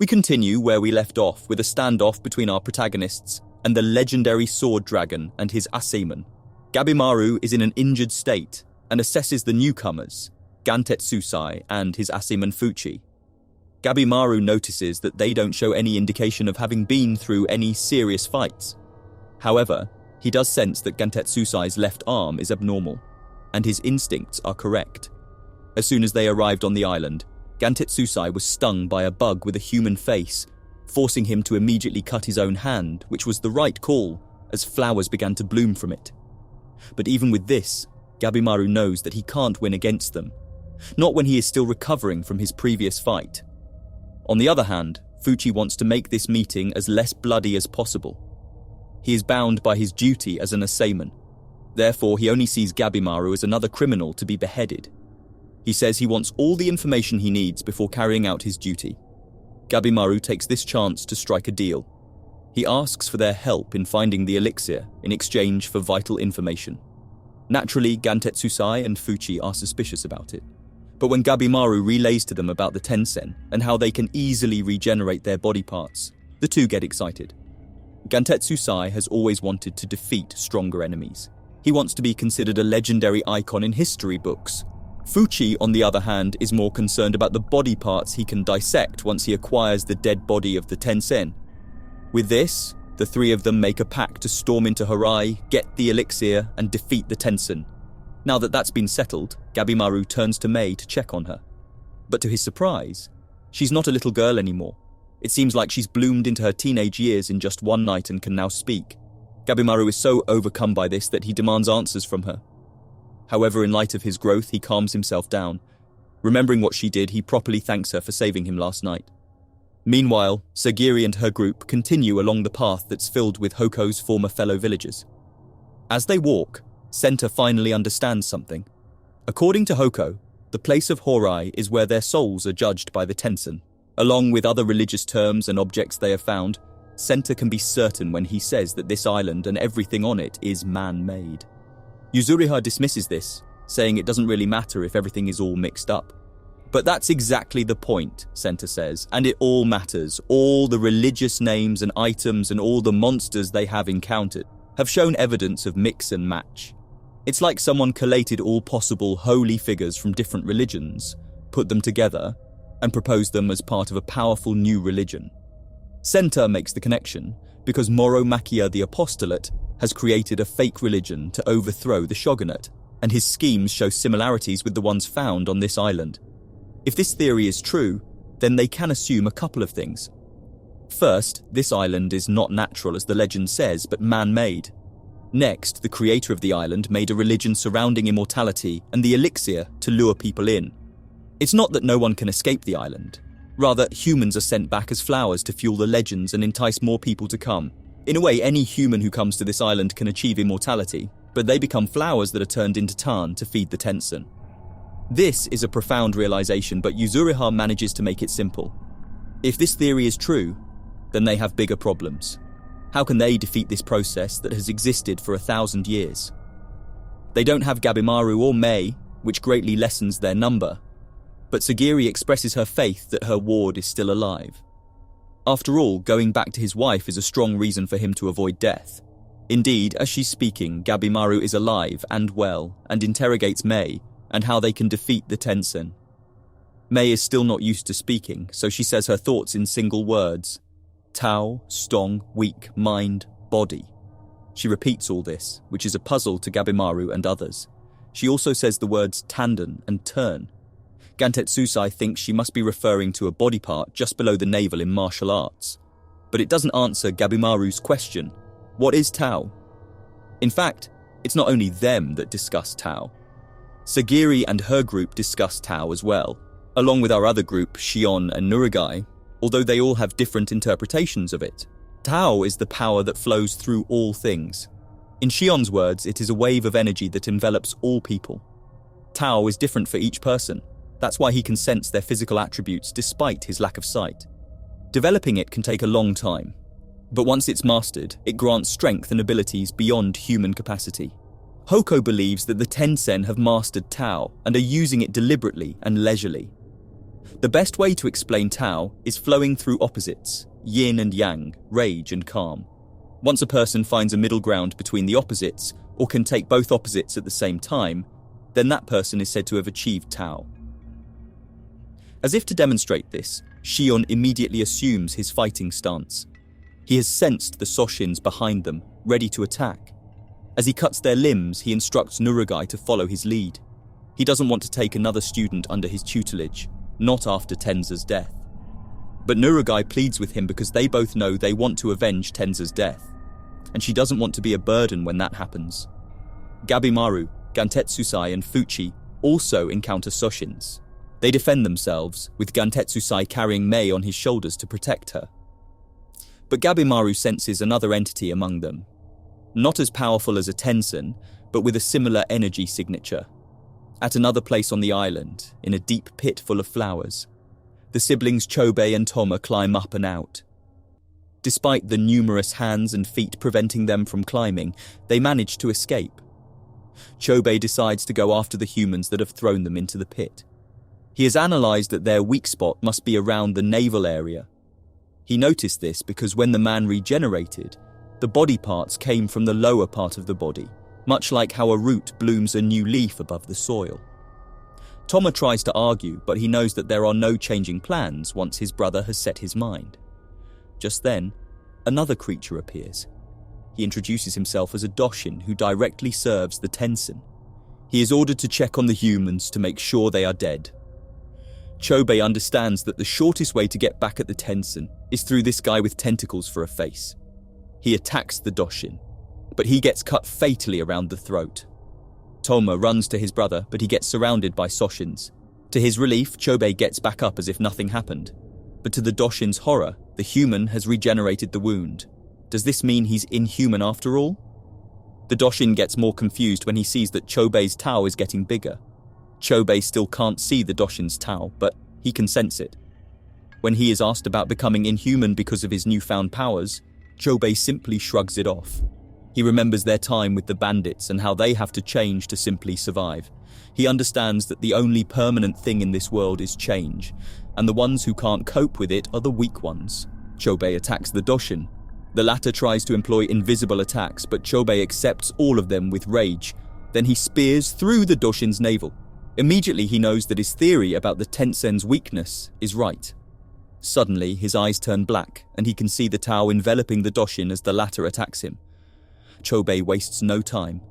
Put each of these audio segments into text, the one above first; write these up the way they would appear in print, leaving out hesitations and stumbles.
We continue where we left off with a standoff between our protagonists and the legendary sword dragon and his Asaemon. Gabimaru is in an injured state and assesses the newcomers, Gantetsusai and his Asaemon Fuchi. Gabimaru notices that they don't show any indication of having been through any serious fights. However, he does sense that Gantetsusai's left arm is abnormal, and his instincts are correct. As soon as they arrived on the island, Gantetsusai was stung by a bug with a human face, forcing him to immediately cut his own hand, which was the right call, as flowers began to bloom from it. But even with this, Gabimaru knows that he can't win against them, not when he is still recovering from his previous fight. On the other hand, Fuchi wants to make this meeting as less bloody as possible. He is bound by his duty as an Asaemon. Therefore, he only sees Gabimaru as another criminal to be beheaded. He says he wants all the information he needs before carrying out his duty. Gabimaru takes this chance to strike a deal. He asks for their help in finding the elixir in exchange for vital information. Naturally, Gantetsusai and Fuchi are suspicious about it. But when Gabimaru relays to them about the Tensen and how they can easily regenerate their body parts, the two get excited. Gantetsusai has always wanted to defeat stronger enemies. He wants to be considered a legendary icon in history books. Fuchi, on the other hand, is more concerned about the body parts he can dissect once he acquires the dead body of the Tensen. With this, the three of them make a pact to storm into Horai, get the elixir, and defeat the Tensen. Now that that's been settled, Gabimaru turns to Mei to check on her. But to his surprise, she's not a little girl anymore. It seems like she's bloomed into her teenage years in just one night and can now speak. Gabimaru is so overcome by this that he demands answers from her. However, in light of his growth, he calms himself down. Remembering what she did, he properly thanks her for saving him last night. Meanwhile, Sagiri and her group continue along the path that's filled with Hoko's former fellow villagers. As they walk, Senta finally understands something. According to Hoko, the place of Horai is where their souls are judged by the Tensen. Along with other religious terms and objects they have found, Senta can be certain when he says that this island and everything on it is man-made. Yuzuriha dismisses this, saying it doesn't really matter if everything is all mixed up. But that's exactly the point, Senta says, and it all matters. All the religious names and items and all the monsters they have encountered have shown evidence of mix and match. It's like someone collated all possible holy figures from different religions, put them together, and proposed them as part of a powerful new religion. Senta makes the connection because Moro Makia the Apostolate has created a fake religion to overthrow the shogunate, and his schemes show similarities with the ones found on this island. If this theory is true, then they can assume a couple of things. First, this island is not natural as the legend says, but man-made. Next, the creator of the island made a religion surrounding immortality and the elixir to lure people in. It's not that no one can escape the island. Rather, humans are sent back as flowers to fuel the legends and entice more people to come. In a way, any human who comes to this island can achieve immortality, but they become flowers that are turned into tan to feed the Tensen. This is a profound realization, but Yuzuriha manages to make it simple. If this theory is true, then they have bigger problems. How can they defeat this process that has existed for 1,000 years? They don't have Gabimaru or Mei, which greatly lessens their number, but Sagiri expresses her faith that her ward is still alive. After all, going back to his wife is a strong reason for him to avoid death. Indeed, as she's speaking, Gabimaru is alive and well, and interrogates Mei and how they can defeat the Tensen. Mei is still not used to speaking, so she says her thoughts in single words. Tao, strong, weak, mind, body. She repeats all this, which is a puzzle to Gabimaru and others. She also says the words tanden and turn. Gantetsusai thinks she must be referring to a body part just below the navel in martial arts. But it doesn't answer Gabimaru's question, what is Tao? In fact, it's not only them that discuss Tao. Sagiri and her group discuss Tao as well, along with our other group, Shion and Nurugai, although they all have different interpretations of it. Tao is the power that flows through all things. In Shion's words, it is a wave of energy that envelops all people. Tao is different for each person. That's why he can sense their physical attributes despite his lack of sight. Developing it can take a long time, but once it's mastered, it grants strength and abilities beyond human capacity. Hoko believes that the Tensen have mastered Tao and are using it deliberately and leisurely. The best way to explain Tao is flowing through opposites, yin and yang, rage and calm. Once a person finds a middle ground between the opposites, or can take both opposites at the same time, then that person is said to have achieved Tao. As if to demonstrate this, Shion immediately assumes his fighting stance. He has sensed the Soshins behind them, ready to attack. As he cuts their limbs, he instructs Nurugai to follow his lead. He doesn't want to take another student under his tutelage, not after Tenza's death. But Nurugai pleads with him because they both know they want to avenge Tenza's death, and she doesn't want to be a burden when that happens. Gabimaru, Gantetsusai and Fuchi also encounter Soshins. They defend themselves, with Gantetsusai carrying Mei on his shoulders to protect her. But Gabimaru senses another entity among them. Not as powerful as a Tensen, but with a similar energy signature. At another place on the island, in a deep pit full of flowers, the siblings Chobe and Toma climb up and out. Despite the numerous hands and feet preventing them from climbing, they manage to escape. Chobe decides to go after the humans that have thrown them into the pit. He has analysed that their weak spot must be around the navel area. He noticed this because when the man regenerated, the body parts came from the lower part of the body, much like how a root blooms a new leaf above the soil. Toma tries to argue, but he knows that there are no changing plans once his brother has set his mind. Just then, another creature appears. He introduces himself as a Doshin who directly serves the Tensen. He is ordered to check on the humans to make sure they are dead. Chobe understands that the shortest way to get back at the Tensen is through this guy with tentacles for a face. He attacks the Doshin, but he gets cut fatally around the throat. Toma runs to his brother, but he gets surrounded by Soshins. To his relief, Chobe gets back up as if nothing happened. But to the Doshin's horror, the human has regenerated the wound. Does this mean he's inhuman after all? The Doshin gets more confused when he sees that Chobe's Tao is getting bigger. Chobe still can't see the Doshin's Tao, but he can sense it. When he is asked about becoming inhuman because of his newfound powers, Chobe simply shrugs it off. He remembers their time with the bandits and how they have to change to simply survive. He understands that the only permanent thing in this world is change, and the ones who can't cope with it are the weak ones. Chobe attacks the Doshin. The latter tries to employ invisible attacks, but Chobe accepts all of them with rage. Then he spears through the Doshin's navel. Immediately he knows that his theory about the Tensen's weakness is right. Suddenly his eyes turn black, and he can see the Tao enveloping the Doshin as the latter attacks him. Chobe wastes no time.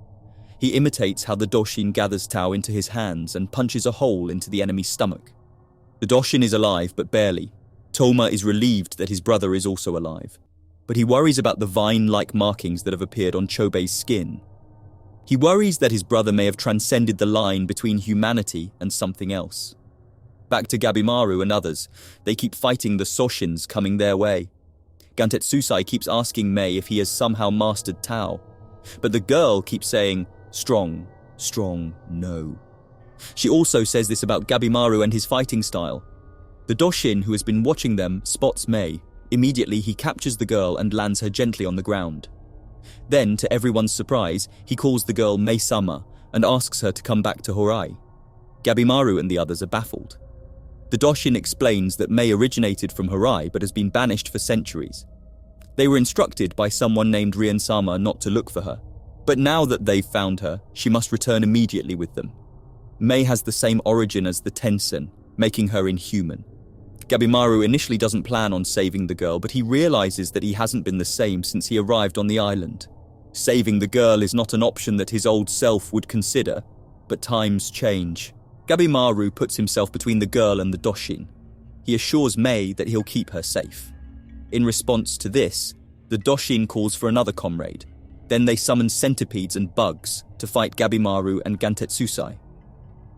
He imitates how the Doshin gathers Tao into his hands and punches a hole into the enemy's stomach. The Doshin is alive, but barely. Toma is relieved that his brother is also alive, but he worries about the vine-like markings that have appeared on Chobe's skin. He worries that his brother may have transcended the line between humanity and something else. Back to Gabimaru and others, they keep fighting the Soshins coming their way. Gantetsusai keeps asking Mei if he has somehow mastered Tao, but the girl keeps saying, strong, strong, no. She also says this about Gabimaru and his fighting style. The Doshin who has been watching them spots Mei. Immediately he captures the girl and lands her gently on the ground. Then, to everyone's surprise, he calls the girl Mei-sama and asks her to come back to Horai. Gabimaru and the others are baffled. The Doshin explains that Mei originated from Horai but has been banished for centuries. They were instructed by someone named Rien-sama not to look for her, but now that they've found her, she must return immediately with them. Mei has the same origin as the Tensen, making her inhuman. Gabimaru initially doesn't plan on saving the girl, but he realizes that he hasn't been the same since he arrived on the island. Saving the girl is not an option that his old self would consider, but times change. Gabimaru puts himself between the girl and the Doshin. He assures Mei that he'll keep her safe. In response to this, the Doshin calls for another comrade. Then they summon centipedes and bugs to fight Gabimaru and Gantetsusai.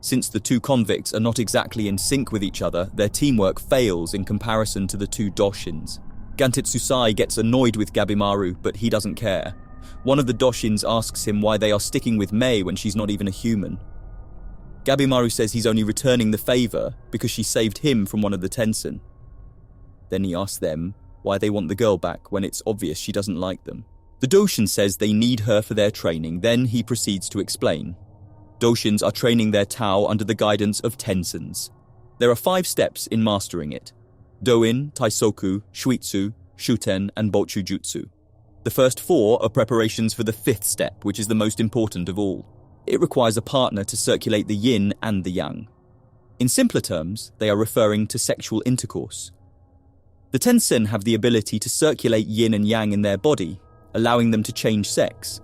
Since the two convicts are not exactly in sync with each other, their teamwork fails in comparison to the two Doshins. Gantetsusai gets annoyed with Gabimaru, but he doesn't care. One of the Doshins asks him why they are sticking with Mei when she's not even a human. Gabimaru says he's only returning the favor because she saved him from one of the Tensen. Then he asks them why they want the girl back when it's obvious she doesn't like them. The Doshin says they need her for their training, then he proceeds to explain. Doshins are training their Tao under the guidance of Tensens. There are 5 steps in mastering it: Doin, Taisoku, Shuitsu, Shuten, and Bochujutsu. The first 4 are preparations for the 5th step, which is the most important of all. It requires a partner to circulate the yin and the yang. In simpler terms, they are referring to sexual intercourse. The Tensen have the ability to circulate yin and yang in their body, allowing them to change sex.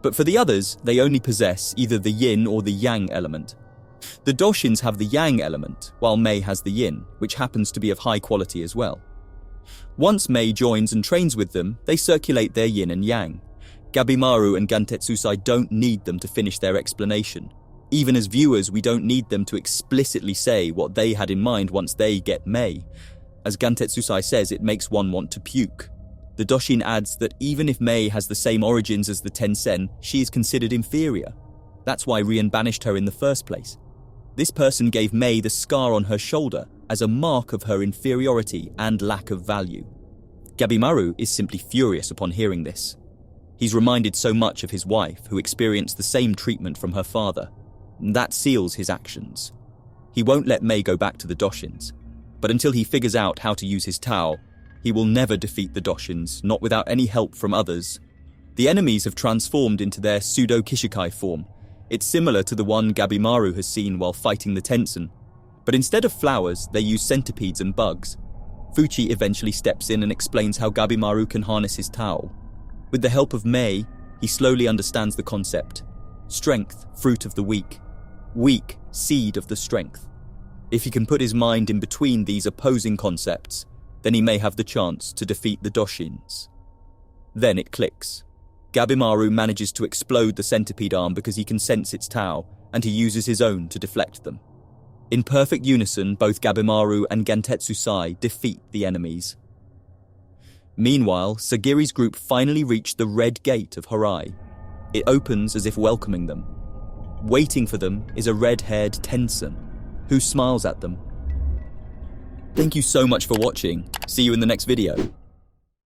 But for the others, they only possess either the yin or the yang element. The Doshins have the yang element, while Mei has the yin, which happens to be of high quality as well. Once Mei joins and trains with them, they circulate their yin and yang. Gabimaru and Gantetsusai don't need them to finish their explanation. Even as viewers, we don't need them to explicitly say what they had in mind once they get Mei. As Gantetsusai says, it makes one want to puke. The Doshin adds that even if Mei has the same origins as the Tensen, she is considered inferior. That's why Rian banished her in the first place. This person gave Mei the scar on her shoulder as a mark of her inferiority and lack of value. Gabimaru is simply furious upon hearing this. He's reminded so much of his wife, who experienced the same treatment from her father. That seals his actions. He won't let Mei go back to the Doshins, but until he figures out how to use his Tao, he will never defeat the Doshins, not without any help from others. The enemies have transformed into their pseudo-Kishikai form. It's similar to the one Gabimaru has seen while fighting the Tensen, but instead of flowers, they use centipedes and bugs. Fuchi eventually steps in and explains how Gabimaru can harness his Tao. With the help of Mei, he slowly understands the concept. Strength, fruit of the weak. Weak, seed of the strength. If he can put his mind in between these opposing concepts, then he may have the chance to defeat the Doshins. Then it clicks. Gabimaru manages to explode the centipede arm because he can sense its Tao, and he uses his own to deflect them. In perfect unison, both Gabimaru and Gantetsusai defeat the enemies. Meanwhile, Sagiri's group finally reach the Red Gate of Horai. It opens as if welcoming them. Waiting for them is a red-haired Tensen, who smiles at them. Thank you so much for watching. See you in the next video.